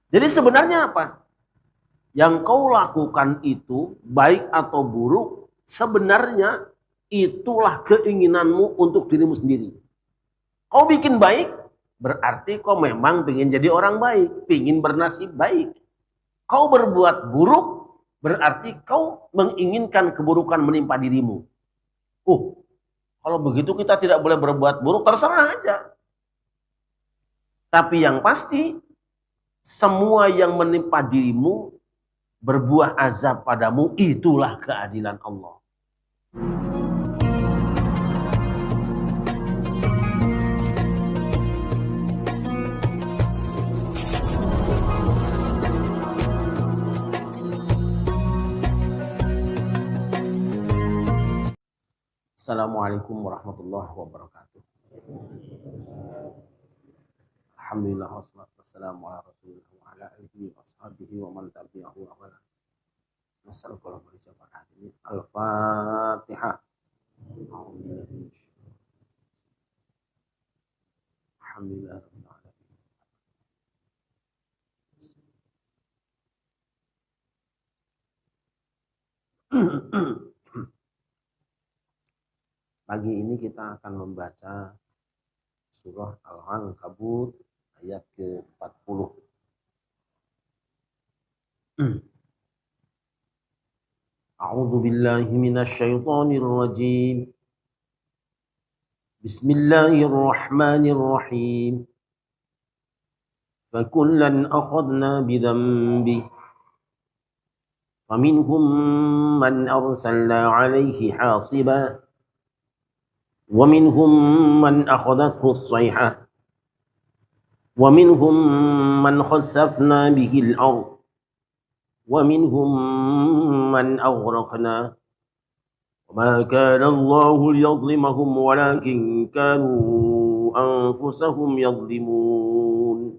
Jadi sebenarnya apa? Yang kau lakukan itu, baik atau buruk, sebenarnya itulah keinginanmu untuk dirimu sendiri. Kau bikin baik, berarti kau memang ingin jadi orang baik, ingin bernasib baik. Kau berbuat buruk, berarti kau menginginkan keburukan menimpa dirimu. Kalau begitu kita tidak boleh berbuat buruk, terserah aja. Tapi yang pasti, semua yang menimpa dirimu berbuah azab padamu, itulah keadilan Allah. Assalamualaikum warahmatullahi wabarakatuh. Alhamdulillah wassalatu wassalamu ala rasulillah wa ala alihi wa sahbihi wa man tabi'ahu wa wala. Al-Fatihah. Alhamdulillah. Pagi ini kita akan membaca surah Al-Ankabut ayat ke-40. A'udzu billahi minasy syaithanir rajim. Bismillahirrahmanirrahim. Fakullan akhadna bidzambihi faminhum man arsalna 'alaihi hasiba ومنهم من أخذته الصيحة ومنهم من خسفنا به الأرض ومنهم من أغرقنا وما كان الله ليظلمهم ولكن كانوا أنفسهم يظلمون.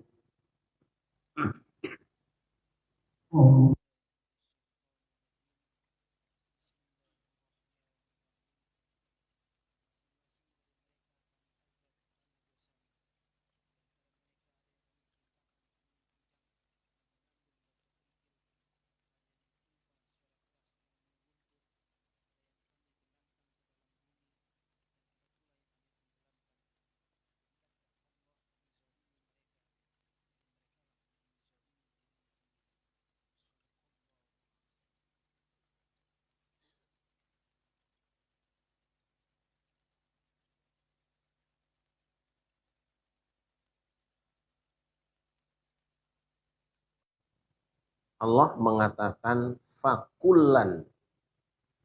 Allah mengatakan fakullan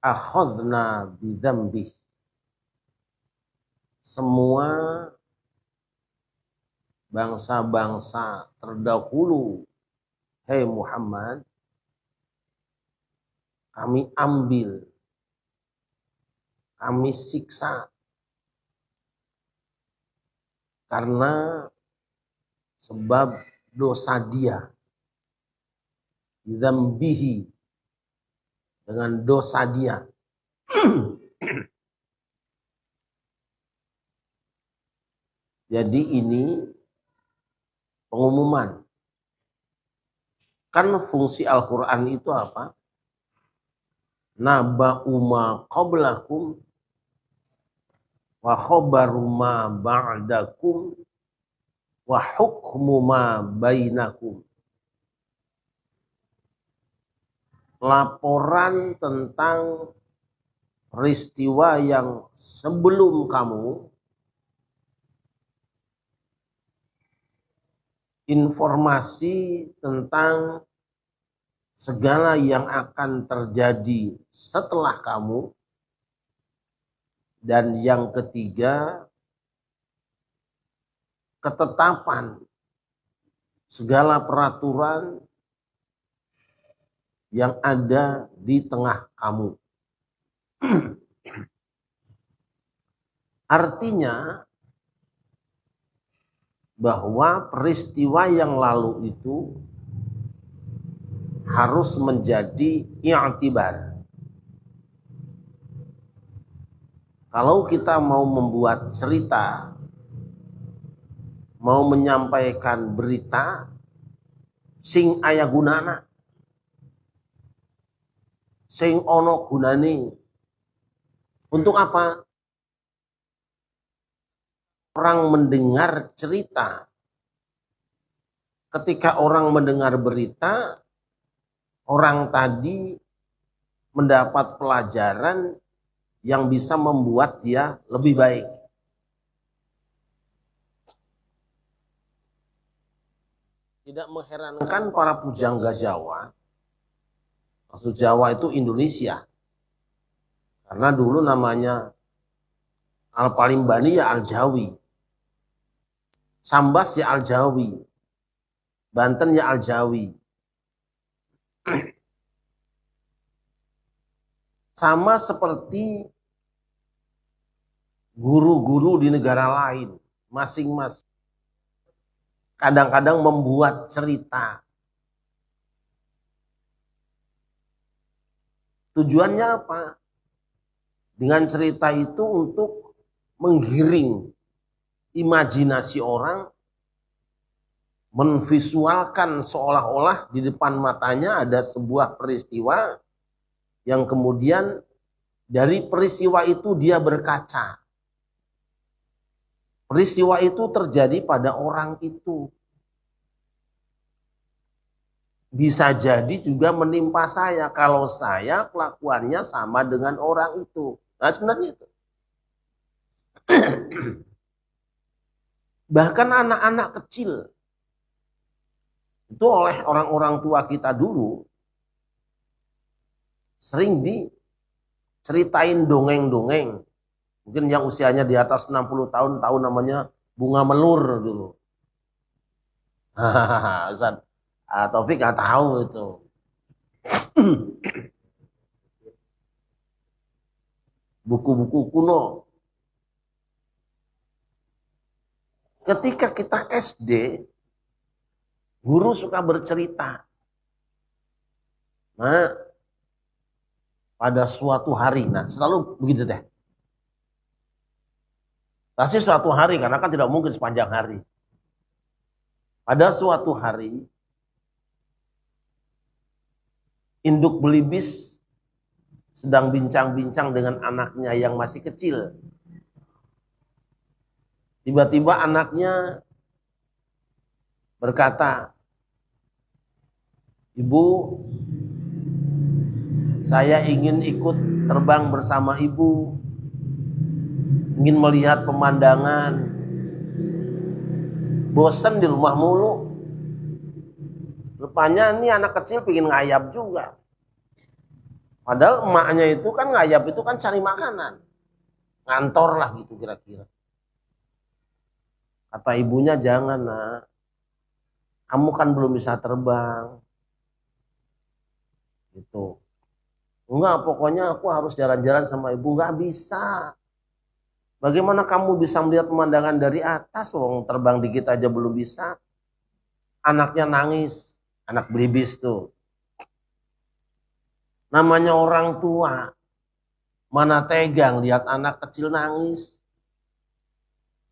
akhadna bidzambih. Semua bangsa-bangsa terdahulu, hai Muhammad, kami ambil, kami siksa karena sebab dosa dia. Dzambihi, dengan dosa dia. Jadi ini pengumuman. Kan fungsi Al-Quran itu apa? Naba'u ma qablakum wa khabaru ma ba'dakum wa hukmu ma bainakum. Laporan tentang peristiwa yang sebelum kamu, informasi tentang segala yang akan terjadi setelah kamu, dan yang ketiga, ketetapan segala peraturan yang ada di tengah kamu. Artinya bahwa peristiwa yang lalu itu harus menjadi i'tibar. Kalau kita mau membuat cerita, mau menyampaikan berita, sing aya gunana, sing ono gunane. Untuk apa? Orang mendengar cerita. Ketika orang mendengar berita, orang tadi mendapat pelajaran yang bisa membuat dia lebih baik. Tidak mengherankan para pujangga Jawa. Maksud Jawa itu Indonesia. Karena dulu namanya Al-Palimbani ya Al-Jawi. Sambas ya Al-Jawi. Banten ya Al-Jawi. Sama seperti guru-guru di negara lain. Masing-masing kadang-kadang membuat cerita. Tujuannya apa? Dengan cerita itu untuk menggiring imajinasi orang, menvisualkan seolah-olah di depan matanya ada sebuah peristiwa yang kemudian dari peristiwa itu dia berkaca. Peristiwa itu terjadi pada orang itu. Bisa jadi juga menimpa saya kalau saya kelakuannya sama dengan orang itu. Nah sebenarnya itu. Bahkan anak-anak kecil itu oleh orang-orang tua kita dulu sering diceritain dongeng-dongeng. Mungkin yang usianya di atas 60 tahun tahu namanya bunga melur dulu. Ustaz Taufik nggak tahu itu. Buku-buku kuno. Ketika kita SD, guru suka bercerita. Nah, pada suatu hari, nah selalu begitu deh. Pasti suatu hari, karena kan tidak mungkin sepanjang hari. Pada suatu hari, induk belibis sedang bincang-bincang dengan anaknya yang masih kecil. Tiba-tiba anaknya berkata, "Ibu, saya ingin ikut terbang bersama ibu. Ingin melihat pemandangan. Bosen di rumah mulu." Rupanya ini anak kecil pengen ngayap juga. Padahal emaknya itu kan ngayap itu kan cari makanan. Ngantor lah gitu kira-kira. Kata ibunya, "Jangan nak. Kamu kan belum bisa terbang." Gitu. "Enggak, pokoknya aku harus jalan-jalan sama ibu." "Enggak bisa. Bagaimana kamu bisa melihat pemandangan dari atas? Wong terbang dikit aja belum bisa." Anaknya nangis. Anak belibis tuh. Namanya orang tua. Mana tegang lihat anak kecil nangis.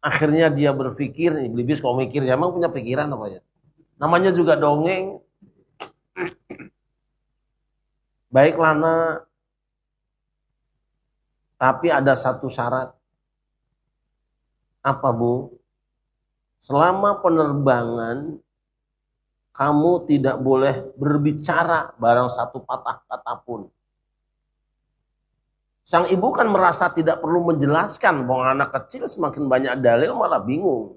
Akhirnya dia berpikir, nih belibis kalau mikir, emang punya pikiran apa ya? Namanya juga dongeng. "Baiklah nak. Tapi ada satu syarat." "Apa bu?" "Selama penerbangan, kamu tidak boleh berbicara barang satu patah kata pun." Sang ibu kan merasa tidak perlu menjelaskan, bahwa anak kecil semakin banyak dalil malah bingung.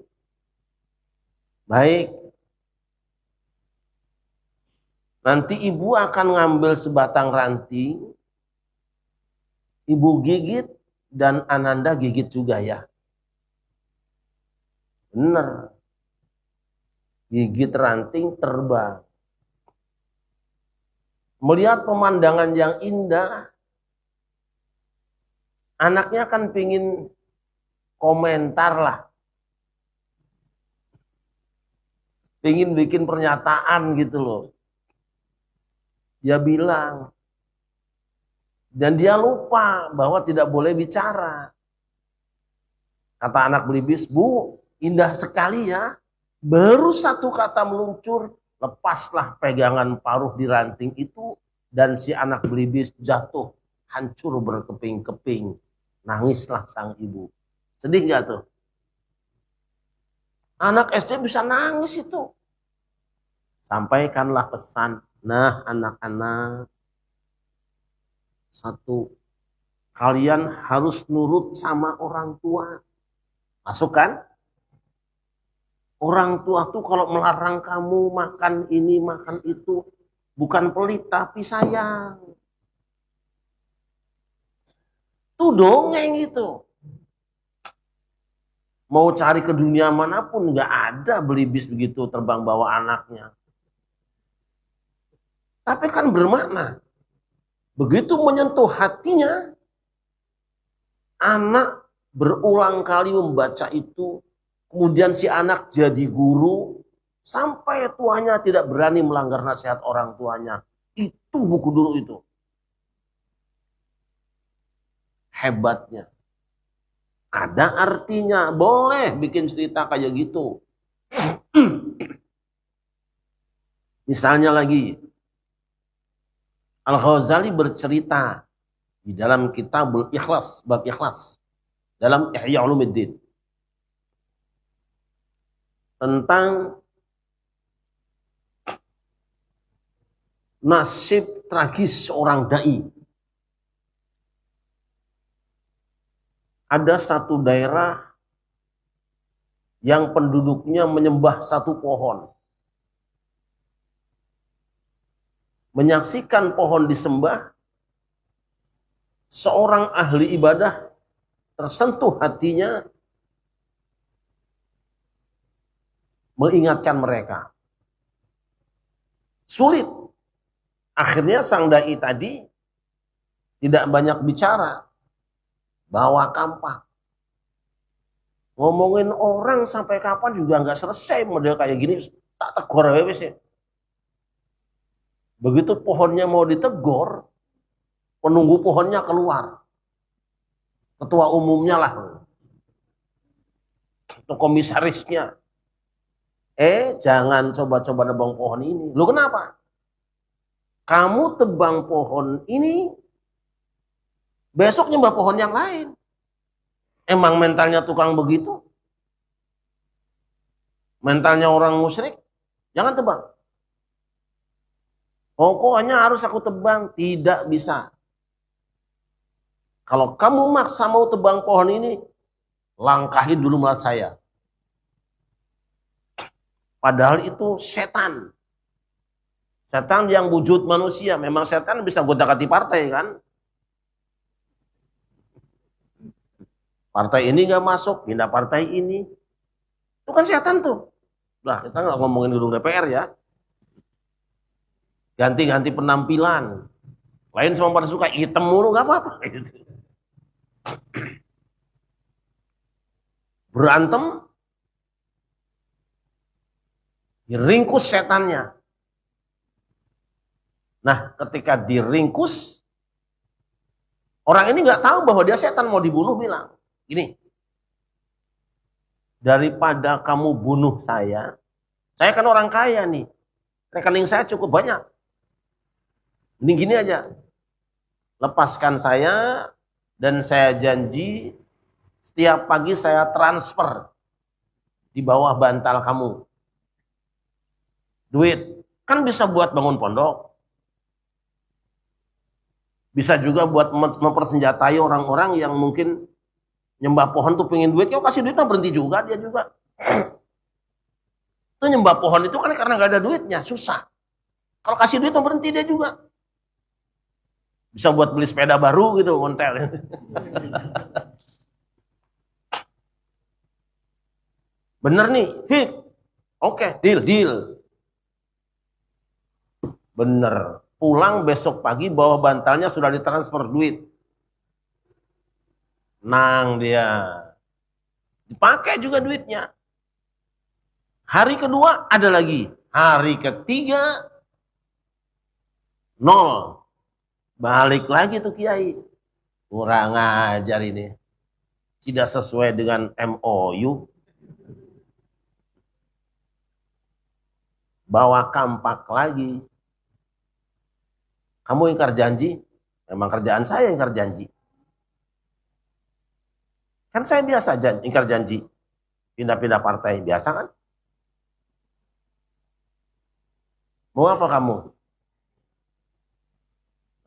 "Baik. Nanti ibu akan ngambil sebatang ranting, ibu gigit dan Ananda gigit juga ya." Bener. Gigit ranting, terbang. Melihat pemandangan yang indah, anaknya kan pingin komentar lah. Pingin bikin pernyataan gitu loh. Dia bilang. Dan dia lupa bahwa tidak boleh bicara. Kata anak belibis, "Bu, indah sekali ya. Baru satu kata meluncur, lepaslah pegangan paruh di ranting itu, dan si anak belibis jatuh hancur berkeping-keping. Nangislah sang ibu. Sedih nggak tuh? Anak SD bisa nangis itu. Sampaikanlah pesan. Nah, anak-anak, satu, kalian harus nurut sama orang tua. Masuk kan? Orang tua tuh kalau melarang kamu makan ini, makan itu, bukan pelit tapi sayang. Tuh dongeng itu. Mau cari ke dunia manapun nggak ada belibis begitu terbang bawa anaknya. Tapi kan bermakna. Begitu menyentuh hatinya, anak berulang kali membaca itu, kemudian si anak jadi guru, sampai tuanya tidak berani melanggar nasihat orang tuanya. Itu buku dulu itu. Hebatnya. Ada artinya, boleh bikin cerita kayak gitu. Misalnya lagi, Al-Ghazali bercerita di dalam Kitabul Ikhlas, bab Ikhlas, dalam Ihya Ulumuddin, tentang nasib tragis seorang dai. Ada satu daerah yang penduduknya menyembah satu pohon. Menyaksikan pohon disembah, seorang ahli ibadah tersentuh hatinya, mengingatkan mereka. Sulit. Akhirnya sang dai tadi tidak banyak bicara, bawa kampak. Ngomongin orang sampai kapan juga nggak selesai, model kayak gini tak tegur aja sih. Begitu pohonnya mau ditegur, penunggu pohonnya keluar. Ketua umumnya lah. Atau komisarisnya. Jangan coba-coba nebang pohon ini. Lu kenapa? Kamu tebang pohon ini, besok nyembah pohon yang lain. Emang mentalnya tukang begitu? Mentalnya orang musyrik? Jangan tebang. Pokoknya harus aku tebang. Tidak bisa. Kalau kamu maksa mau tebang pohon ini, langkahi dulu melat saya. Padahal itu setan. Setan yang wujud manusia. Memang setan bisa gonta-ganti partai kan. Partai ini gak masuk, pindah partai ini. Itu kan setan tuh. Nah, kita gak ngomongin gedung DPR ya. Ganti-ganti penampilan. Lain semua pada suka hitam mulu, gak apa-apa. Berantem, diringkus setannya. Nah, ketika diringkus, orang ini nggak tahu bahwa dia setan, mau dibunuh, bilang, gini, daripada kamu bunuh saya kan orang kaya nih, rekening saya cukup banyak. Mending gini aja, lepaskan saya dan saya janji setiap pagi saya transfer di bawah bantal kamu. Duit, kan bisa buat bangun pondok. Bisa juga buat mempersenjatai orang-orang yang mungkin nyembah pohon tuh pengen duit. Kalau kasih duit mah berhenti juga dia juga. Itu nyembah pohon itu kan karena gak ada duitnya, susah. Kalau kasih duit mah berhenti dia juga. Bisa buat beli sepeda baru gitu, montel. Bener nih, hit. Oke, deal. Bener. Pulang besok pagi bawa bantalnya sudah ditransfer duit. Nang dia. Dipakai juga duitnya. Hari kedua ada lagi. Hari ketiga 0. Balik lagi tuh kiai. Kurang ajar ini. Tidak sesuai dengan MOU. bawa kampak lagi. Kamu ingkar janji? Memang kerjaan saya ingkar janji. Kan saya biasa ingkar janji. Pindah-pindah partai, biasa kan? Mau apa kamu?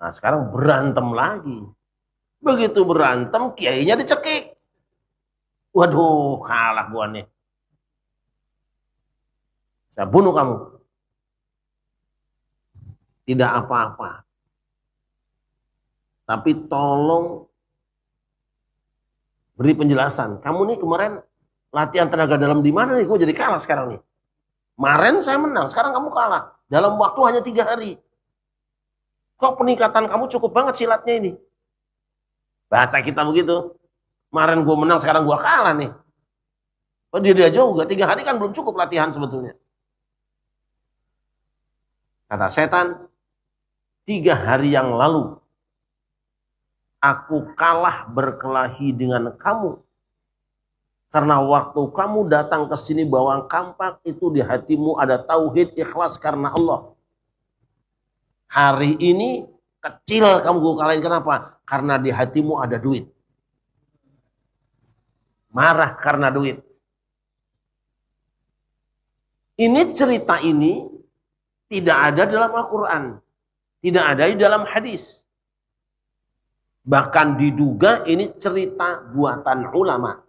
Nah sekarang berantem lagi. Begitu berantem, kiainya dicekik. Waduh, kalah gua nih. Saya bunuh kamu. Tidak apa-apa. Tapi tolong beri penjelasan. Kamu nih kemarin latihan tenaga dalam di mana nih? Gue jadi kalah sekarang nih. Kemarin saya menang, sekarang kamu kalah. Dalam waktu hanya 3 hari. Kok peningkatan kamu cukup banget silatnya ini? Bahasa kita begitu. Kemarin gue menang, sekarang gue kalah nih. Oh, dia juga, 3 hari kan belum cukup latihan sebetulnya. Kata setan, 3 hari yang lalu, aku kalah berkelahi dengan kamu. Karena waktu kamu datang ke sini bawa kampak, itu di hatimu ada tauhid ikhlas karena Allah. Hari ini kecil kamu gue kalahin, kenapa? Karena di hatimu ada duit. Marah karena duit. Ini cerita ini tidak ada dalam Al-Quran. Tidak ada di dalam hadis. Bahkan diduga ini cerita buatan ulama.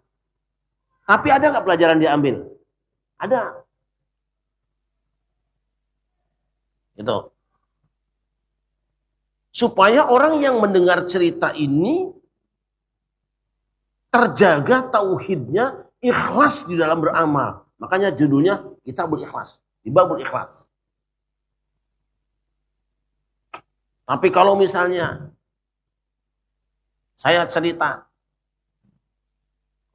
Tapi ada nggak pelajaran diambil? Ada. Itu. Supaya orang yang mendengar cerita ini terjaga tauhidnya, ikhlas di dalam beramal. Makanya judulnya Kitabul Ikhlas, di babul ikhlas. Tapi kalau misalnya saya cerita,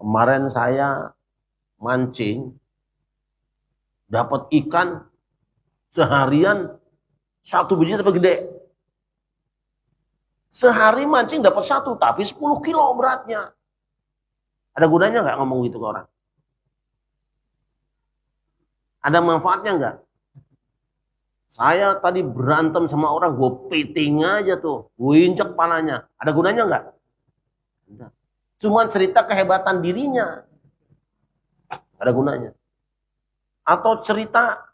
kemarin saya mancing, dapat ikan seharian 1 biji tapi gede. Sehari mancing dapat 1, tapi 10 kilo beratnya. Ada gunanya nggak ngomong gitu ke orang? Ada manfaatnya nggak? Saya tadi berantem sama orang, gue piting aja tuh, gue injek palanya. Ada gunanya nggak? Cuma cerita kehebatan dirinya. Ada gunanya. Atau cerita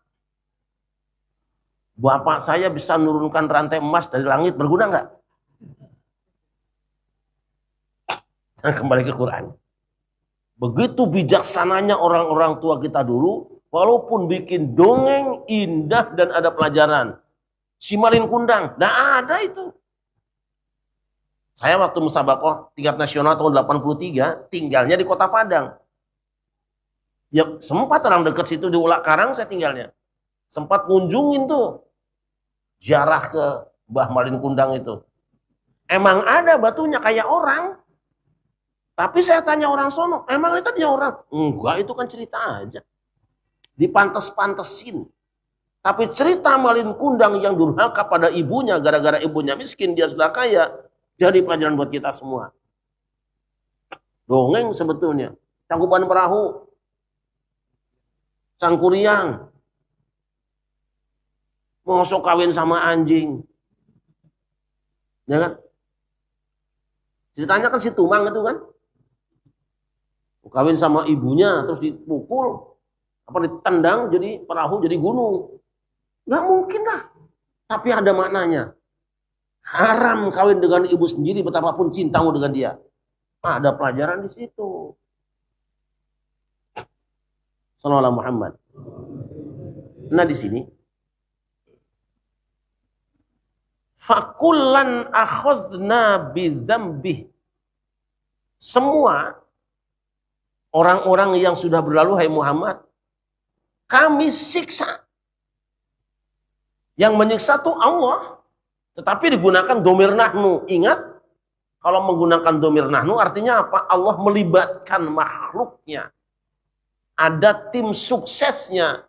bapak saya bisa menurunkan rantai emas dari langit, berguna nggak? Nah, kembali ke Quran. Begitu bijaksananya orang-orang tua kita dulu, walaupun bikin dongeng indah dan ada pelajaran. Si Malin Kundang, nggak ada itu. Saya waktu musabakoh tingkat nasional tahun 83, tinggalnya di Kota Padang. Ya sempat orang dekat situ di Ulak Karang saya tinggalnya. Sempat ngunjungin tuh. Ziarah ke Mbah Malin Kundang itu. Emang ada batunya kayak orang. Tapi saya tanya orang sono, emang itu dia orang? Enggak, itu kan cerita aja. Dipantes-pantesin. Tapi cerita Malin Kundang yang durhaka pada ibunya, gara-gara ibunya miskin, dia sudah kaya, jadi pelajaran buat kita semua. Dongeng sebetulnya. Cangkupan perahu. Sangkuriang. Mosok kawin sama anjing. Ya kan? Ceritanya kan si Tumang itu kan. Kawin sama ibunya, terus dipukul. Apa ditendang, jadi perahu, jadi gunung. Nggak mungkin lah. Tapi ada maknanya. Haram kawin dengan ibu sendiri, betapapun cintamu dengan dia. Ada pelajaran di situ. Sallallahu Muhammad. Nah di sini, fakullan akhadna bidzambih. Semua orang-orang yang sudah berlalu, hai Muhammad, kami siksa. Yang menyiksa itu Allah. Tetapi digunakan domir nahnu. Ingat, kalau menggunakan domir nahnu artinya apa? Allah melibatkan makhluknya. Ada tim suksesnya.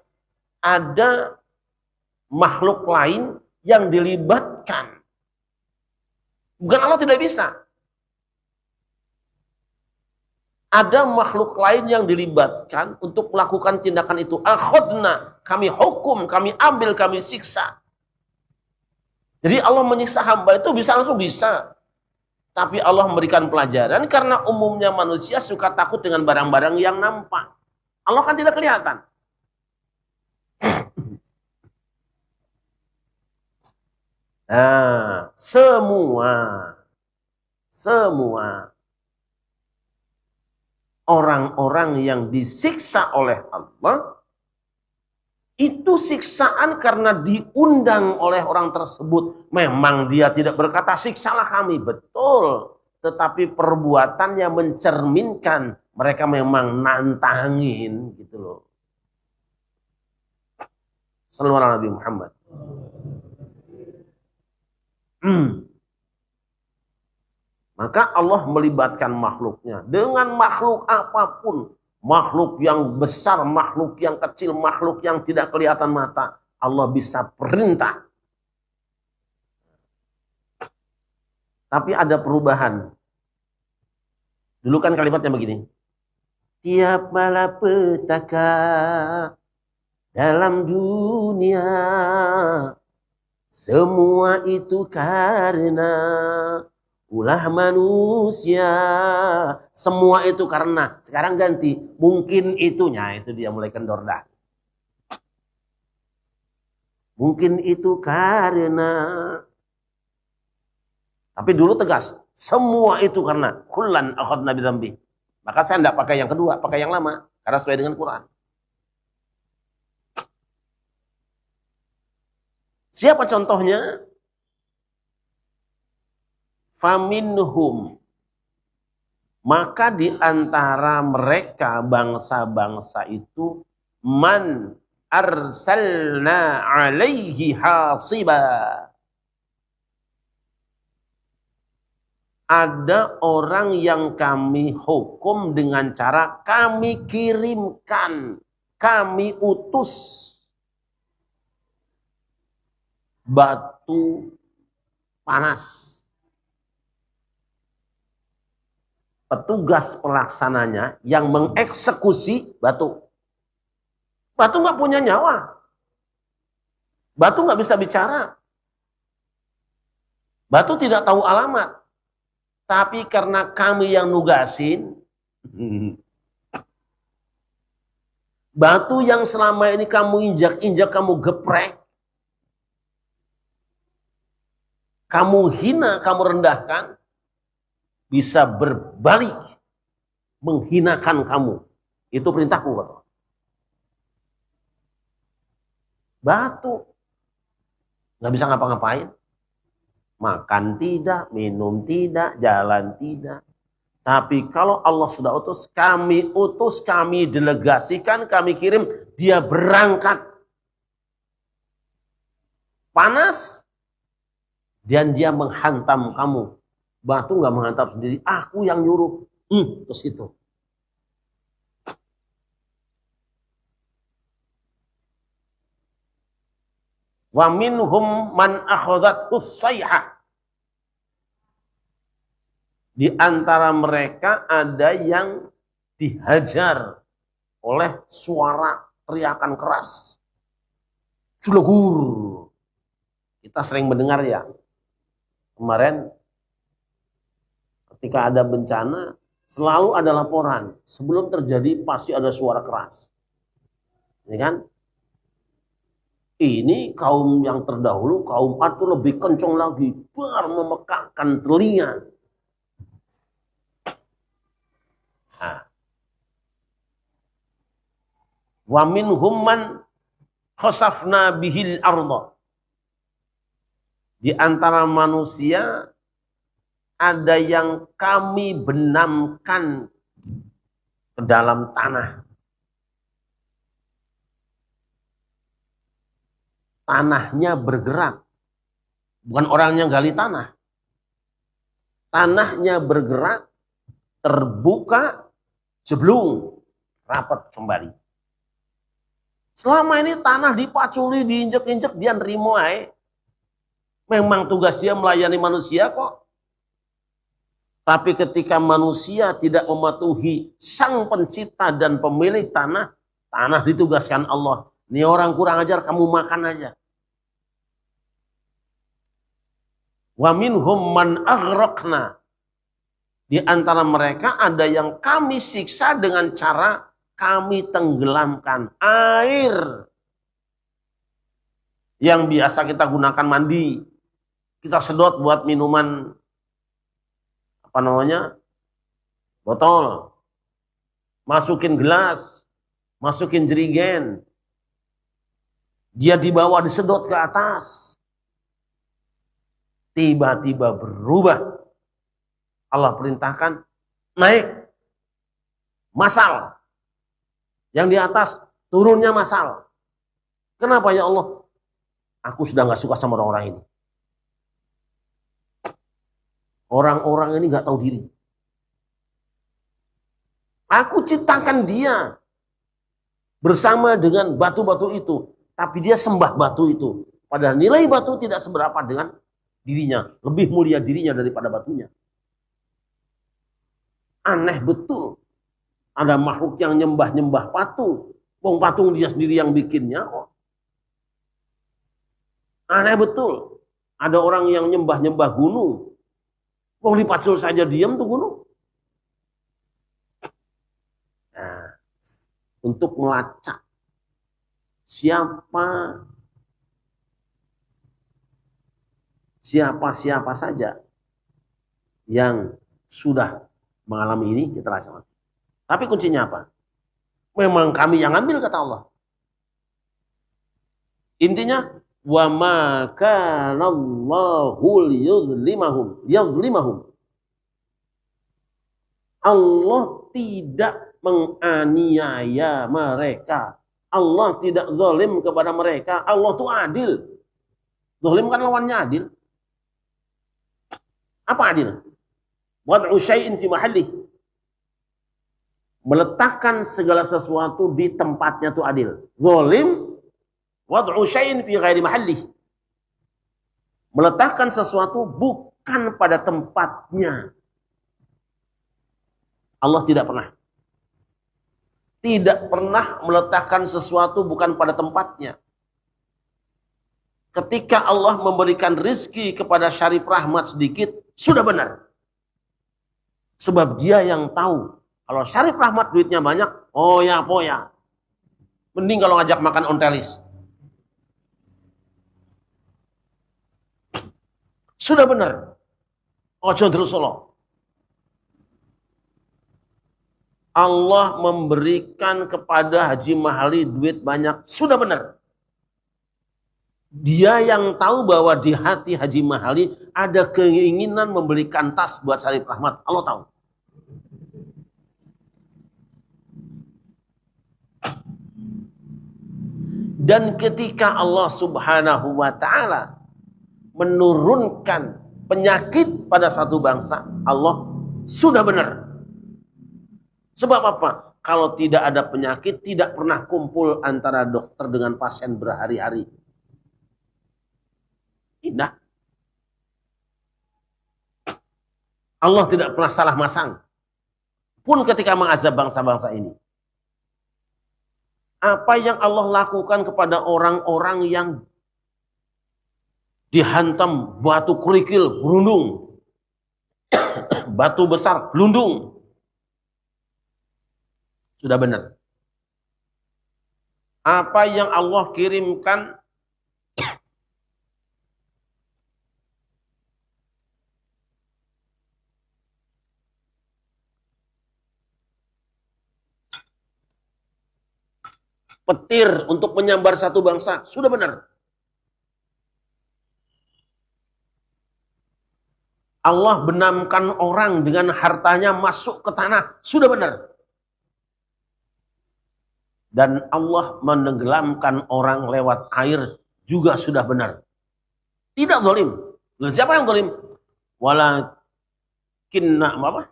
Ada makhluk lain yang dilibatkan. Bukan Allah tidak bisa. ada makhluk lain yang dilibatkan untuk melakukan tindakan itu. Akhadna, kami hukum, kami ambil, kami siksa. Jadi Allah menyiksa hamba itu bisa langsung bisa. Tapi Allah memberikan pelajaran karena umumnya manusia suka takut dengan barang-barang yang nampak. Allah kan tidak kelihatan. Nah, semua orang-orang yang disiksa oleh Allah itu siksaan karena diundang oleh orang tersebut. Memang dia tidak berkata siksalah kami, betul. Tetapi perbuatannya mencerminkan mereka memang nantangin gitu loh. Sallallahu alaihi Nabi Muhammad. Maka Allah melibatkan makhluknya dengan makhluk apapun. Makhluk yang besar, makhluk yang kecil, makhluk yang tidak kelihatan mata. Allah bisa perintah. Tapi ada perubahan. Dulu kan kalimatnya begini. Tiap malapetaka dalam dunia, semua itu karena ulah manusia. Semua itu karena. Sekarang ganti. Mungkin itunya. Itu dia mulai kendor dah. Mungkin itu karena. Tapi dulu tegas. Semua itu karena. Kullan akhadna bidzambi. Maka saya tidak pakai yang kedua. Pakai yang lama. Karena sesuai dengan Quran. Siapa contohnya? Faminhum, maka di antara mereka bangsa-bangsa itu man arsalna alaihi hasiba, ada orang yang kami hukum dengan cara kami kirimkan, kami utus batu panas. Petugas pelaksananya yang mengeksekusi batu. Batu nggak punya nyawa. Batu nggak bisa bicara. Batu tidak tahu alamat. Tapi karena kami yang nugasin, batu yang selama ini kamu injak-injak, kamu geprek, kamu hina, kamu rendahkan, bisa berbalik menghinakan kamu. Itu perintahku, kata. Batu nggak bisa ngapa-ngapain. Makan tidak, minum tidak, jalan tidak. Tapi kalau Allah sudah utus, kami delegasikan, kami kirim, dia berangkat. Panas, dan dia menghantam kamu. Batu nggak menghantam sendiri, aku yang nyuruh. Ke situ. Wa minhum man akhadhathu sayhah. Di antara mereka ada yang dihajar oleh suara teriakan keras. Culagur. Kita sering mendengar ya. Kemarin ketika ada bencana, selalu ada laporan. Sebelum terjadi pasti ada suara keras. Ini kan? Ini kaum yang terdahulu, kaum A itu lebih kencang lagi. Biar memekakkan telinga. Wa minhum man khasafna bihil arda. Di antara manusia ada yang kami benamkan ke dalam tanah. Tanahnya bergerak. Bukan orangnya gali tanah. Tanahnya bergerak, terbuka, jeblung, rapat kembali. Selama ini tanah dipaculi, diinjek-injek, dia nerimo ae. Memang tugas dia melayani manusia kok. Tapi ketika manusia tidak mematuhi sang pencipta dan pemilik tanah, tanah ditugaskan Allah. Ini orang kurang ajar, kamu makan aja. Wa minhum man aghraqna. Di antara mereka ada yang kami siksa dengan cara kami tenggelamkan. Air yang biasa kita gunakan mandi, kita sedot buat minuman, apa namanya, botol, masukin gelas, masukin jerigen, dia dibawa disedot ke atas, tiba-tiba berubah. Allah perintahkan naik masal, yang di atas turunnya masal. Kenapa ya Allah? Aku sudah gak suka sama orang-orang ini. Orang-orang ini gak tahu diri. Aku ciptakan dia bersama dengan batu-batu itu, tapi dia sembah batu itu. Padahal nilai batu tidak seberapa dengan dirinya. Lebih mulia dirinya daripada batunya. Aneh betul. Ada makhluk yang nyembah-nyembah patung. Wong patung dia sendiri yang bikinnya kok. Aneh betul. Ada orang yang nyembah-nyembah gunung. Wong dipacul saja diam tuh gunung. Nah, untuk melacak siapa saja yang sudah mengalami ini, kita rasakan. Tapi kuncinya apa? Memang kami yang ambil, kata Allah. Intinya, wa ma kana Allahu liyuzlimahum. Allah tidak menganiaya mereka. Allah tidak zalim kepada mereka. Allah itu adil. Zalim kan lawannya adil. Apa adil? Wad'u syai'in fi mahallih. Meletakkan segala sesuatu di tempatnya itu adil. Zalim, wad'u syai'in fi ghairi mahallih. Meletakkan sesuatu bukan pada tempatnya. Allah tidak pernah meletakkan sesuatu bukan pada tempatnya. Ketika Allah memberikan rizki kepada Syarif Rahmat sedikit, sudah benar. Sebab dia yang tahu. Kalau Syarif Rahmat duitnya banyak, poya. Mending kalau ngajak makan ontelis. Sudah benar. Ojo terusolo. Allah memberikan kepada Haji Mahali duit banyak. Sudah benar. Dia yang tahu bahwa di hati Haji Mahali ada keinginan membelikan tas buat Syarif Rahmat. Allah tahu. Dan ketika Allah Subhanahu wa ta'ala menurunkan penyakit pada satu bangsa, Allah sudah benar. Sebab apa? Kalau tidak ada penyakit, tidak pernah kumpul antara dokter dengan pasien berhari-hari. Indah. Allah tidak pernah salah masang. Pun ketika mengazab bangsa-bangsa ini. Apa yang Allah lakukan kepada orang-orang yang dihantam batu kerikil, berundung. Batu besar, gelundung. Sudah benar. Apa yang Allah kirimkan petir untuk menyambar satu bangsa, sudah benar. Allah benamkan orang dengan hartanya masuk ke tanah, sudah benar. Dan Allah menenggelamkan orang lewat air, juga sudah benar. Tidak zalim. Siapa yang zalim? Walakinna apa?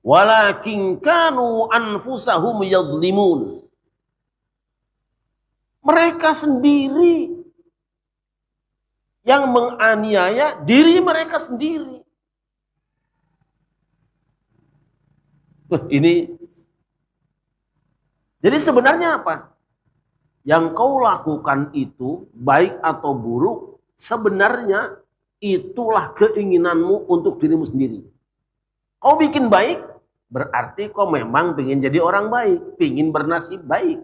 Walakin kanu anfusahum yadlimun. Mereka sendiri yang menganiaya diri mereka sendiri. Ini jadi sebenarnya apa? Yang kau lakukan itu, baik atau buruk, sebenarnya itulah keinginanmu untuk dirimu sendiri. Kau bikin baik, berarti kau memang ingin jadi orang baik, ingin bernasib baik.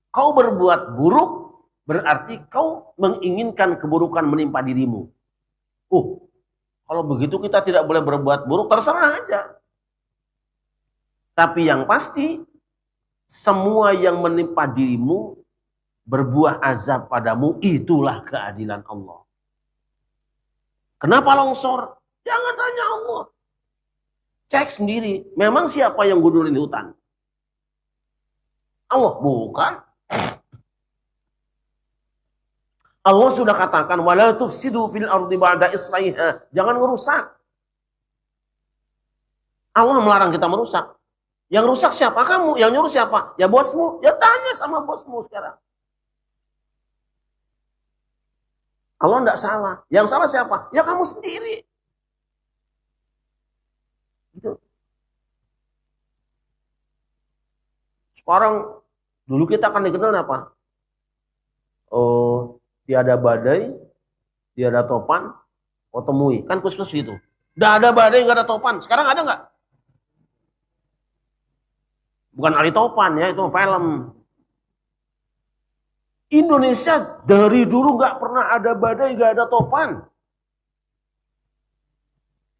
Kau berbuat buruk, berarti kau menginginkan keburukan menimpa dirimu. Kalau begitu kita tidak boleh berbuat buruk, terserah aja. Tapi yang pasti, semua yang menimpa dirimu, berbuah azab padamu, itulah keadilan Allah. Kenapa longsor? Jangan tanya Allah. Cek sendiri, memang siapa yang gundulin di hutan? Allah, bukan. Allah sudah katakan, wala tufsidu fil ardi ba'da islaiha. Jangan ngerusak. Allah melarang kita merusak. Yang rusak siapa? Kamu. Yang nyuruh siapa? Ya bosmu. Ya tanya sama bosmu sekarang. Allah tidak salah. Yang salah siapa? Ya kamu sendiri. Gitu. Sekarang, dulu kita akan dikenal apa? Tiada badai, tiada topan, kau temui. Kan khusus gitu. Tidak ada badai, nggak ada topan. Sekarang ada nggak? Bukan Ali Topan ya, itu film. Indonesia dari dulu nggak pernah ada badai, nggak ada topan.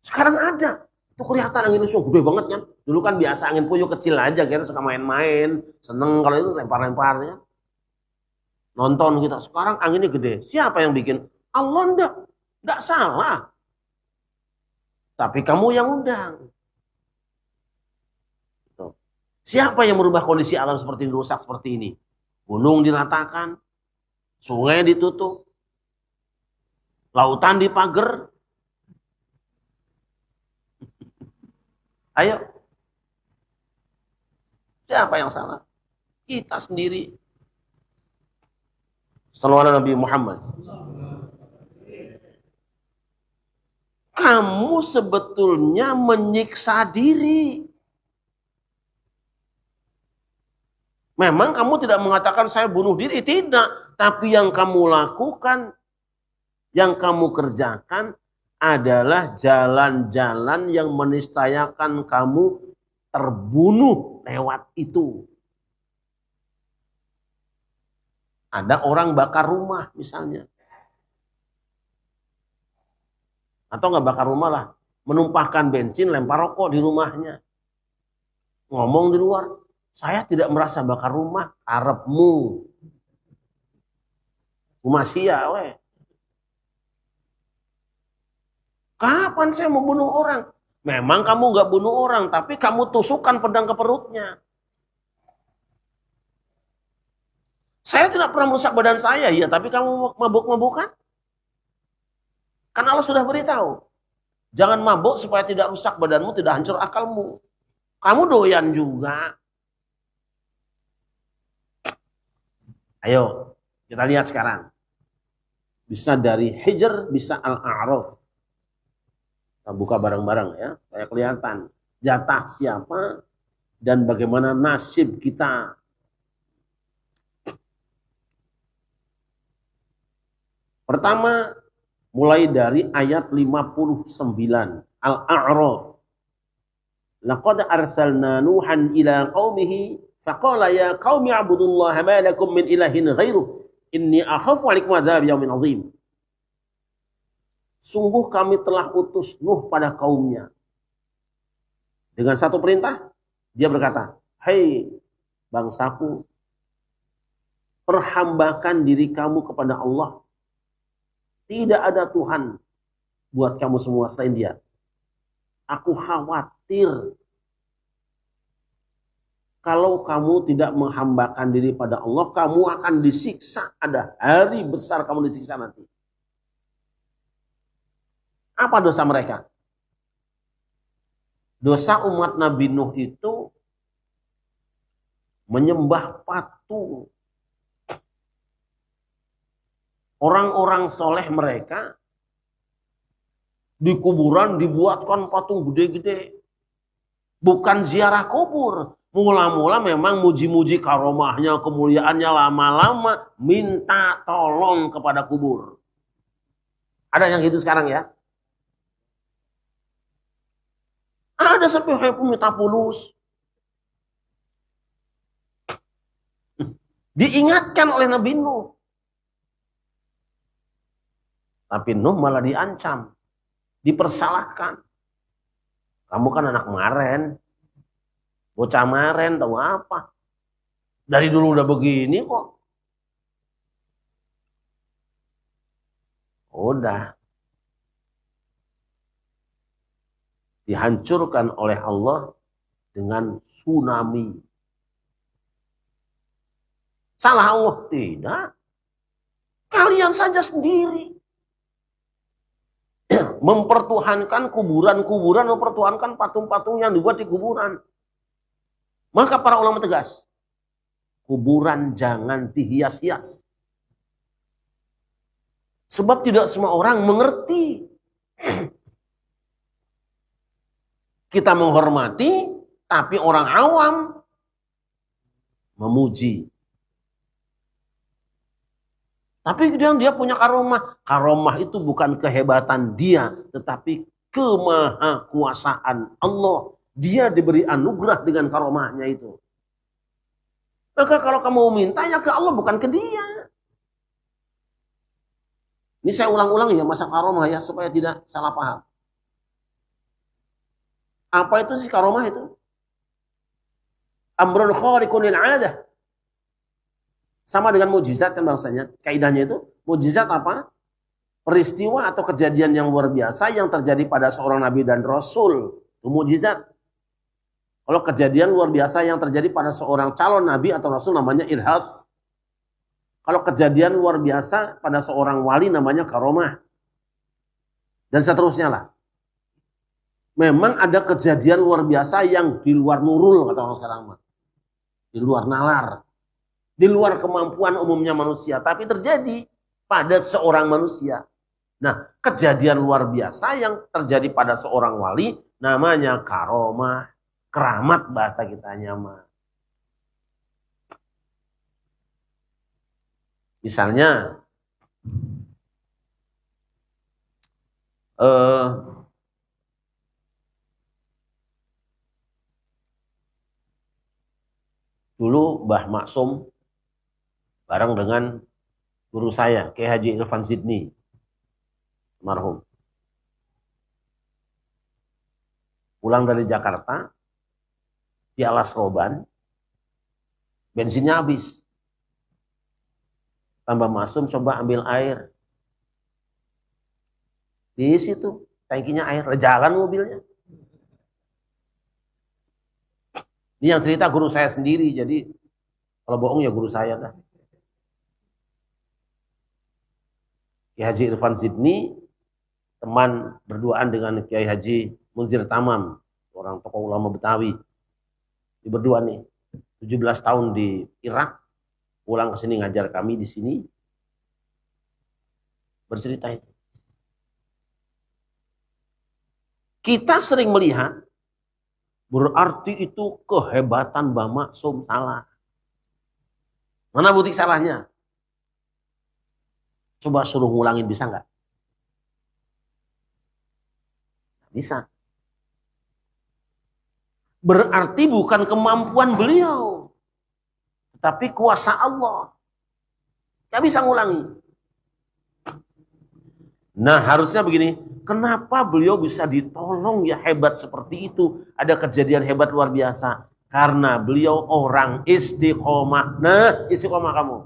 Sekarang ada. Itu kelihatan angin itu gede banget kan. Dulu kan biasa angin puyuh kecil aja, kita suka main-main, seneng kalau itu lempar-lempar ya. Nonton kita. Sekarang anginnya gede. Siapa yang bikin? Allah enggak salah. Tapi kamu yang undang. Siapa yang merubah kondisi alam seperti ini, rusak seperti ini? Gunung diratakan, sungai ditutup, lautan dipager. Ayo. Siapa yang salah? Kita sendiri. Sallallahu Nabi Muhammad. Kamu sebetulnya menyiksa diri. Memang kamu tidak mengatakan saya bunuh diri, tidak. Tapi yang kamu lakukan, yang kamu kerjakan adalah jalan-jalan yang menistayakan kamu terbunuh lewat itu. Ada orang bakar rumah misalnya. Atau nggak bakar rumah lah. Menumpahkan bensin, lempar rokok di rumahnya. Ngomong di luar. Saya tidak merasa bakar rumah, karepmu. Kumasia, weh. Kapan saya mau bunuh orang? Memang kamu nggak bunuh orang, tapi kamu tusukkan pedang ke perutnya. Saya tidak pernah merusak badan saya, ya, tapi kamu mabuk-mabukan? Kan Allah sudah beritahu. Jangan mabuk supaya tidak rusak badanmu, tidak hancur akalmu. Kamu doyan juga. Ayo, kita lihat sekarang. Bisa dari Hijr, bisa Al-A'raf. Kita buka bareng-bareng ya, supaya kelihatan jatah siapa dan bagaimana nasib kita. Pertama, mulai dari ayat 59, Al-A'raf. Laqad arsalna Nuhan ila qaumihi faqala ya qaumi ibudullaha ma lakum min ilahin ghairuh inni akhafu 'alaikum adzab yaumin 'adzim. Sungguh kami telah utus Nuh pada kaumnya. Dengan satu perintah, dia berkata, "Hei bangsaku, perhambakan diri kamu kepada Allah. Tidak ada Tuhan buat kamu semua selain Dia. Aku khawatir kalau kamu tidak menghambakan diri pada Allah, kamu akan disiksa. Ada hari besar kamu disiksa nanti." Apa dosa mereka? Dosa umat Nabi Nuh itu menyembah patung. Orang-orang soleh mereka di kuburan dibuatkan patung gede-gede. Bukan ziarah kubur. Mula-mula memang muji-muji karomahnya, kemuliaannya, lama-lama minta tolong kepada kubur. Ada yang gitu sekarang ya? Ada sampai minta fulus. Diingatkan oleh Nabi Nuh. Tapi Nuh malah diancam. Dipersalahkan. Kamu kan anak maren. Bocah maren tahu apa. Dari dulu udah begini kok. Udah. Dihancurkan oleh Allah dengan tsunami. Salah Allah? Tidak. Kalian saja sendiri. Mempertuhankan kuburan-kuburan, mempertuhankan patung-patung yang dibuat di kuburan. Maka para ulama tegas, kuburan jangan dihias-hias. Sebab tidak semua orang mengerti. Kita menghormati, tapi orang awam memuji. Tapi dia punya karomah. Karomah itu bukan kehebatan dia, tetapi kemahakuasaan Allah. Dia diberi anugerah dengan karomahnya itu. Maka kalau kamu minta ya ke Allah, bukan ke dia. Ini saya ulang-ulang ya masa karomah ya, supaya tidak salah paham. Apa itu sih karomah itu? Amrun khariqun lil 'adah. Sama dengan mujizat kan bahasanya. Kaidahnya itu mujizat apa? Peristiwa atau kejadian yang luar biasa yang terjadi pada seorang nabi dan rasul. Itu mujizat. Kalau kejadian luar biasa yang terjadi pada seorang calon nabi atau rasul namanya irhas. Kalau kejadian luar biasa pada seorang wali namanya karomah. Dan seterusnya lah. Memang ada kejadian luar biasa yang di luar nurul kata orang sekarang. Di luar nalar. Di luar kemampuan umumnya manusia. Tapi terjadi pada seorang manusia. Nah, kejadian luar biasa yang terjadi pada seorang wali namanya karomah. Keramat bahasa kitanya mah. Misalnya, dulu Mbah Maksum bareng dengan guru saya, Kiai Haji Irfan Zidni, almarhum. Pulang dari Jakarta, di Alas Roban, bensinnya habis. Tambah Maksum coba ambil air. Di situ, tangkinya air, jalan mobilnya. Ini yang cerita guru saya sendiri, jadi kalau bohong ya guru saya dah. Kiai Haji Irfan Zidni, teman berduaan dengan Kiai Haji Munzir Tamam, orang tokoh ulama Betawi. Di berdua nih, 17 tahun di Irak, pulang ke sini ngajar kami di sini, bercerita itu. Kita sering melihat, berarti itu kehebatan Mbah Maksum salah. Mana bukti salahnya? Coba suruh ngulangin, bisa nggak? Bisa. Berarti bukan kemampuan beliau, tetapi kuasa Allah. Nggak bisa ngulangi. Nah harusnya begini, kenapa beliau bisa ditolong ya hebat seperti itu? Ada kejadian hebat luar biasa. Karena beliau orang istiqomah. Nah istiqomah kamu.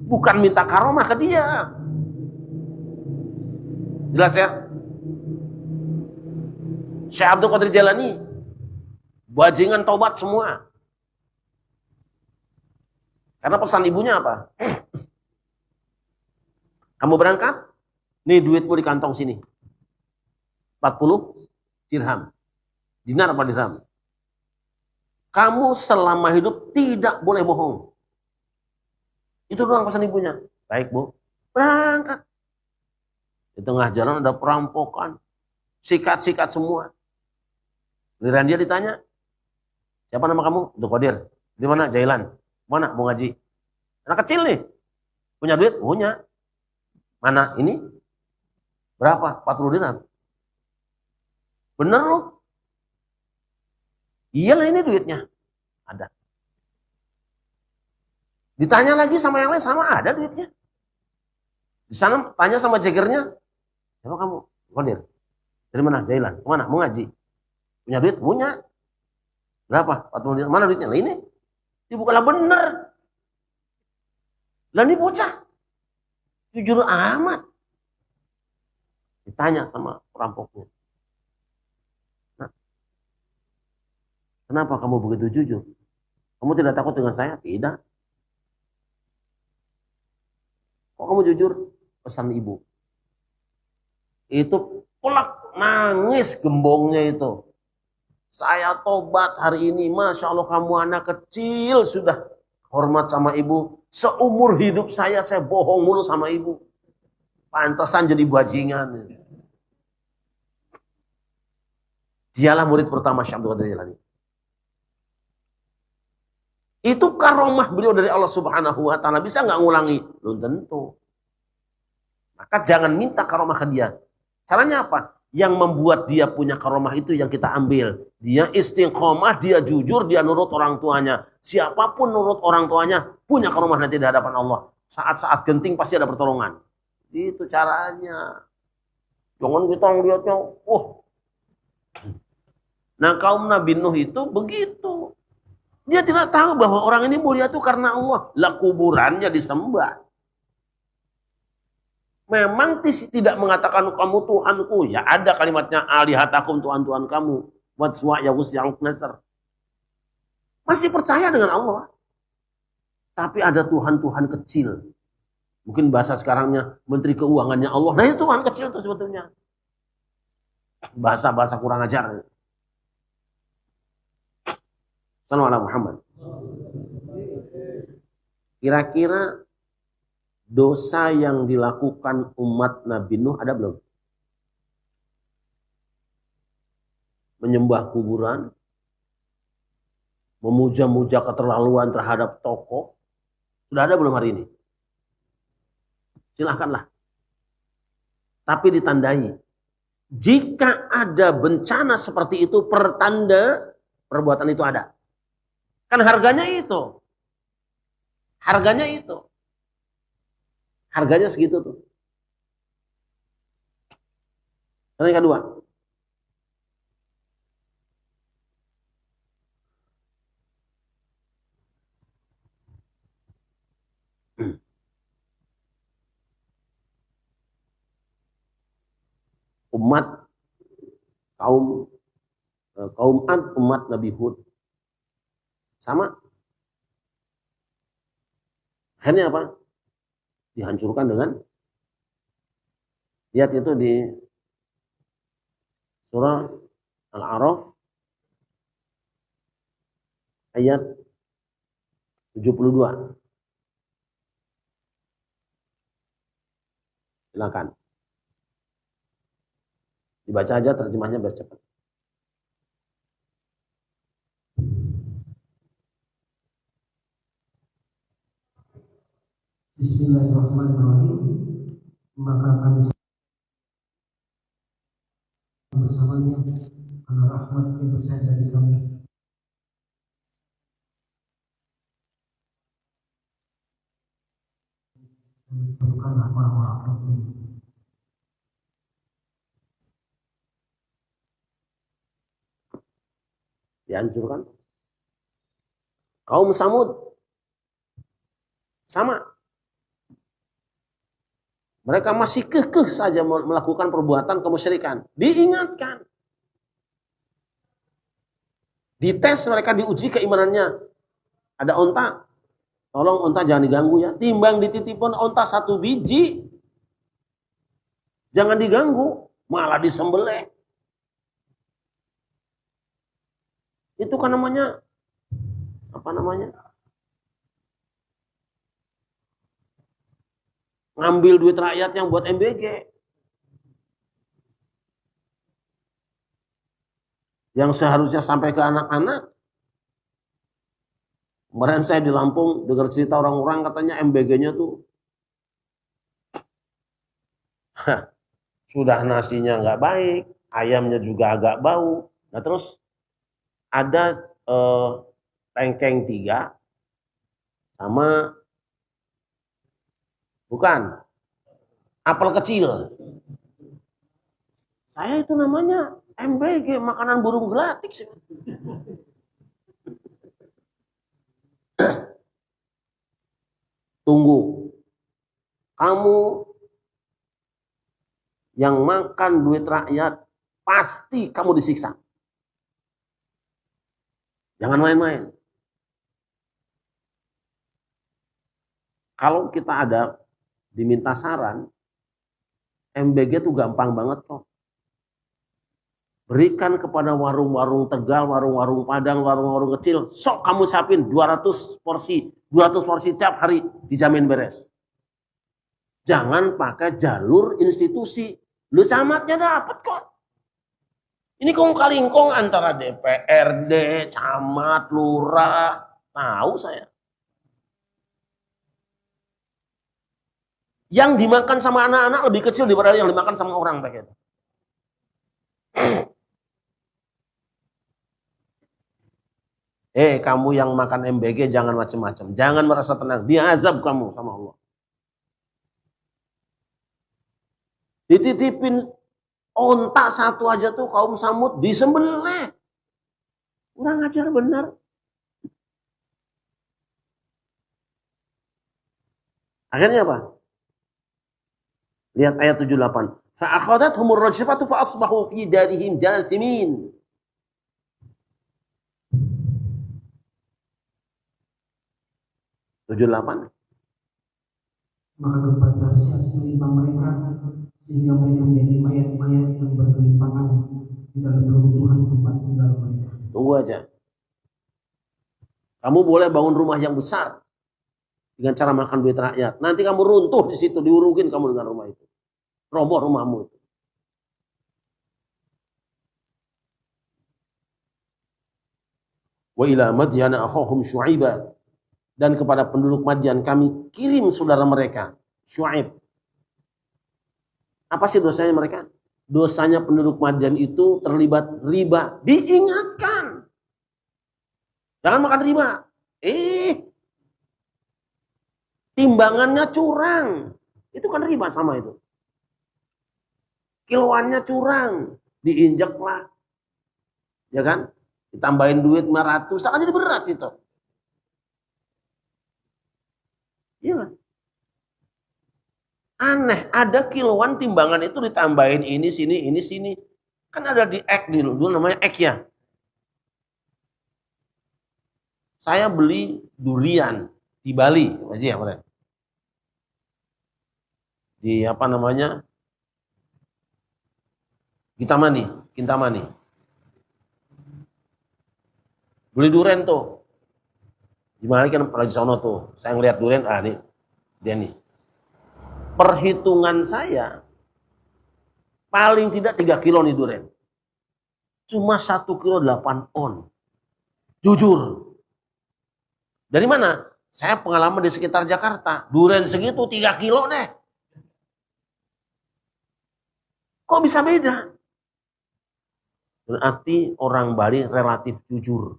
Bukan minta karomah ke dia. Jelas ya? Syekh Abdul Qadir Jalani, bajingan tobat semua. Karena pesan ibunya apa? Kamu berangkat, nih duitmu di kantong sini. 40 dirham. Dinar apa dirham? Kamu selama hidup tidak boleh bohong. Itu doang pesan ibunya. Baik bu. Berangkat. Di tengah jalan ada perampokan. Sikat-sikat semua. Giliran dia ditanya, siapa nama kamu? Abdul Qadir. Di mana? Jailan. Mana? Mau ngaji. Anak kecil nih. Punya duit? Punya. Mana? Ini? Berapa? 40 dinar. Bener loh. Iyalah ini duitnya. Ada. Ditanya lagi sama yang lain, sama ada duitnya. Di sana tanya sama jegernya, siapa kamu? Qadir. Dari mana? Jailan. Kemana? Mau ngaji. Punya duit? Punya. Berapa? 40 dinar. Mana duitnya? Nah ini. Dibukalah bener. Lah ini bocah. Jujur amat. Ditanya sama perampoknya. Nah, kenapa kamu begitu jujur? Kamu tidak takut dengan saya? Tidak. Kok kamu jujur? Pesan ibu. Itu pelak nangis gembongnya itu. Saya tobat hari ini. Masya Allah kamu anak kecil sudah hormat sama ibu. Seumur hidup saya bohong mulu sama ibu. Pantesan jadi bajingan. Dialah murid pertama Syekh Abdul Qadir Jailani. Itu karomah beliau dari Allah Subhanahu wa taala. Bisa nggak ngulangi? Belum tentu. Maka jangan minta karomah ke dia. Caranya apa? Yang membuat dia punya karomah itu yang kita ambil. Dia istiqomah, dia jujur, dia nurut orang tuanya. Siapapun nurut orang tuanya punya karomah nanti di hadapan Allah. Saat-saat genting pasti ada pertolongan. Itu caranya. Jangan kita ngeliatnya, Nah kaum Nabi Nuh itu begitu. Dia tidak tahu bahwa orang ini mulia itu karena Allah. Lah kuburannya disembah. Memang tidak mengatakan kamu Tuhanku. Ya ada kalimatnya alihatakum Tuhan-Tuhan kamu. Watswa yagus yang nasr. Masih percaya dengan Allah. Tapi ada Tuhan-Tuhan kecil. Mungkin bahasa sekarangnya Menteri Keuangannya Allah. Nah itu Tuhan kecil itu sebetulnya. Bahasa-bahasa kurang ajar. Sallallahu Muhammad. Kira-kira dosa yang dilakukan umat Nabi Nuh ada belum? Menyembah kuburan, memuja-muja keterlaluan terhadap tokoh, sudah ada belum hari ini? Silahkanlah. Tapi ditandai. Jika ada bencana seperti itu, pertanda perbuatan itu ada. Kan harganya itu. Harganya itu. Harganya segitu tuh. Dan yang kedua. Umat kaum Ad, umat Nabi Hud. Sama. Akhirnya apa? Dihancurkan dengan, lihat itu di surah Al-A'raf ayat 72. Silakan. Dibaca aja terjemahnya biar cepat. Bismillahirrahmanirrahim. Maka kami bersamanya karena rahmat yang besar dari kami. Bukanlah marwah ini. Dihancurkan. Kaum Samud sama. Mereka masih kekeh saja melakukan perbuatan kemusyrikan. Diingatkan. Dites mereka, diuji keimanannya. Ada onta. Tolong onta jangan diganggu ya. Timbang dititipun onta 1 biji. Jangan diganggu. Malah disembelih. Itu kan namanya. Apa namanya? ngambil duit rakyat yang buat MBG. Yang seharusnya sampai ke anak-anak. Kemarin saya di Lampung dengar cerita orang-orang katanya MBG-nya tuh sudah nasinya nggak baik, ayamnya juga agak bau. Nah terus ada tengkeng 3 sama bukan apel kecil. Saya itu namanya MBG, makanan burung gelatik sih. Tunggu, kamu yang makan duit rakyat pasti kamu disiksa. Jangan main-main. Kalau kita ada diminta saran, MBG itu gampang banget kok. Berikan kepada warung-warung Tegal, warung-warung Padang, warung-warung kecil, sok kamu siapin 200 porsi tiap hari, dijamin beres. Jangan pakai jalur institusi. Lu camatnya dapat kok. Ini kong-kalingkong antara DPRD, camat, lurah, tahu saya. Yang dimakan sama anak-anak lebih kecil daripada yang dimakan sama orang begitu. Kamu yang makan MBG jangan macam-macam. Jangan merasa tenang. Dia azab kamu sama Allah. Dititipin ontak satu aja tuh kaum Samud disembelih. Kurang ajar benar. Akhirnya apa? Lihat ayat 78. Fa'akhadathumur rajfatu fa'asbahu fi darihim jathimin. Maka gempa dahsyat menimpa mereka sehingga mereka menjadi mayat-mayat yang bergelimpangan di dalam reruntuhan tempat tinggal mereka. Tunggu aja. Kamu boleh bangun rumah yang besar dengan cara makan duit rakyat. Nanti kamu runtuh di situ, diurugin kamu dengan rumah itu. Roboh rumahmu itu. Wa ila Madyana akhahum Syu'aiba. Dan kepada penduduk Madian kami kirim saudara mereka, Syu'aib. Apa sih dosanya mereka? Dosanya penduduk Madian itu terlibat riba. Diingatkan. Jangan makan riba. Timbangannya curang. Itu kan riba sama itu. Kiloannya curang. Diinjek lah. Ya kan? Ditambahin duit 500. Akan jadi berat itu. Iya. Aneh, ada kiloan timbangan itu ditambahin ini sini. Kan ada di ek dulu namanya ek ya. Saya beli durian di Bali, aja ya, Pak. Di apa namanya? Kintamani. Beli durian tuh. Gimana kan lagi sono tuh, saya ngeliat durian, nih, dia nih. Perhitungan saya, paling tidak 3 kilo nih durian. Cuma 1 kilo 8 on. Jujur. Dari mana? Saya pengalaman di sekitar Jakarta. Durian segitu 3 kilo deh. Kok bisa beda? Berarti orang Bali relatif jujur.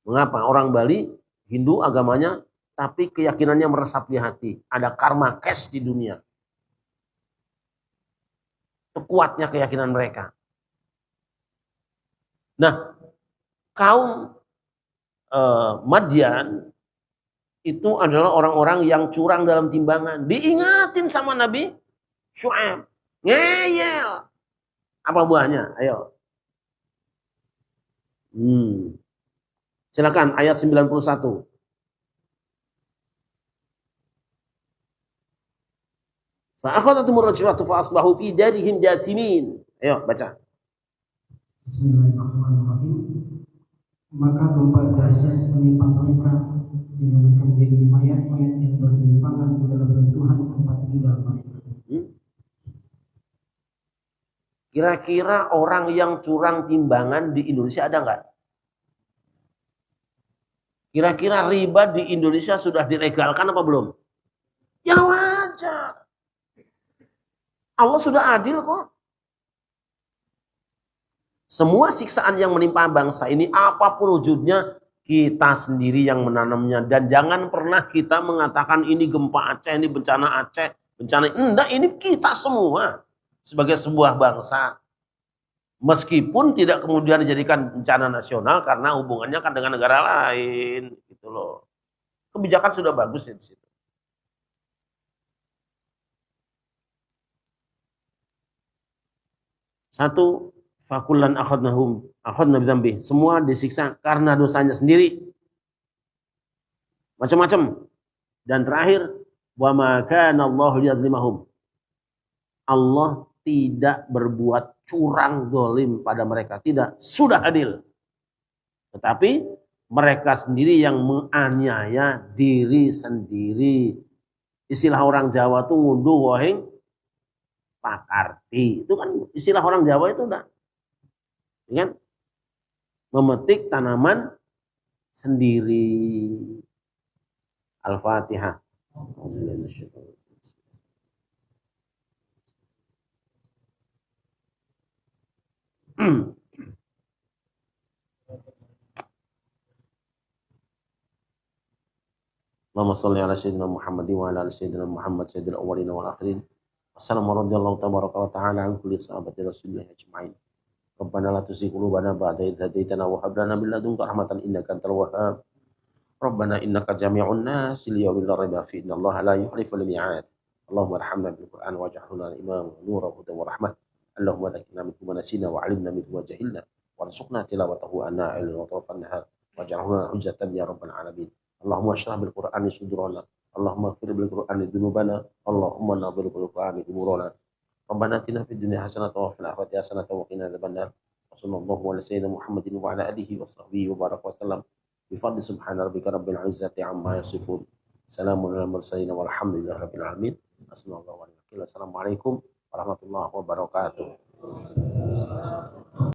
Mengapa? Orang Bali Hindu agamanya, tapi keyakinannya meresap di hati. Ada karma cash di dunia. Kuatnya keyakinan mereka. Nah, kaum Madian itu adalah orang-orang yang curang dalam timbangan. Diingatin sama Nabi Syu'aib. Ngeyel. Apa buahnya? Ayo. Silakan ayat 91. Fa'akhadhatumur rajfatu fa'asbahu fi darihim jathimin. Ayo baca. Bismillahirrahmanirrahim. Maka gempa dahsyat menimpa mereka sehingga mereka menjadi mayat-mayat yang bergelimpangan di dalam reruntuhan tempat tinggal mereka. Kira-kira orang yang curang timbangan di Indonesia ada nggak? Kira-kira riba di Indonesia sudah dilegalkan apa belum? Ya wajar. Allah sudah adil kok. Semua siksaan yang menimpa bangsa ini apapun wujudnya, kita sendiri yang menanamnya. Dan jangan pernah kita mengatakan ini gempa Aceh, ini bencana Aceh, bencana. Enggak, ini kita semua sebagai sebuah bangsa. Meskipun tidak kemudian dijadikan bencana nasional karena hubungannya kan dengan negara lain, gitu loh. Kebijakan sudah bagus ya di situ. Satu, fakullan akhadna bidzambih. Semua disiksa karena dosanya sendiri. Macam-macam. Dan terakhir, wa ma kana Allahu liyadzlimahum. Allah tidak berbuat curang zalim pada mereka, tidak, sudah adil. Tetapi mereka sendiri yang menganiaya diri sendiri. Istilah orang Jawa tuh ngunduh wahing pakarti. Itu kan istilah orang Jawa itu udah. Kan? Memetik tanaman sendiri. Al-Fatihah. Allahumma shalli ala sayyidina Muhammad wa ala ali sayyidina Muhammad sayyidil awwalin wal akhirin. Assalamualaikum warahmatullahi tabaraka an kulli sahabati Rasulillah ajma'in. Rabbana la tuzigh qulubana ba'da idh hadaytana wa hab lana min ladunka rahmatan innaka antal wahhab. Rabbana innaka jami'un nas li yawmin la raiba fihi innallaha la yukhliful mi'ad. Allahumma arhamna bil Qur'an waj'alna imaman wa nuran wa hudan wa rahmah. Allahumma dhakkirna minhu ma nasina wa 'allimna minhu ma jahilna warzuqna tilawatahu ana al-laili wa atrafan nahar waj'alna hujjatan ya rabbal alamin. Allahumma shrah bil Qur'ani sudurana. Allahumma ighfir bil Qur'ani dzunubana. Allahumma nawwir bil Qur'ani umurana. Rabbana atina fid dunya hasanatan wa fil akhirati hasanatan wa qina adzabannar. Wassallallahu ala sayyidina Muhammadin wa ala alihi wa sahbihi wa baraka wasallam. Bifadli subhana rabbika rabbil izzati amma yasifun. Salamun alal mursalin walhamdulillahi rabbil alamin. Assalamualaikum warahmatullahi wabarakatuh.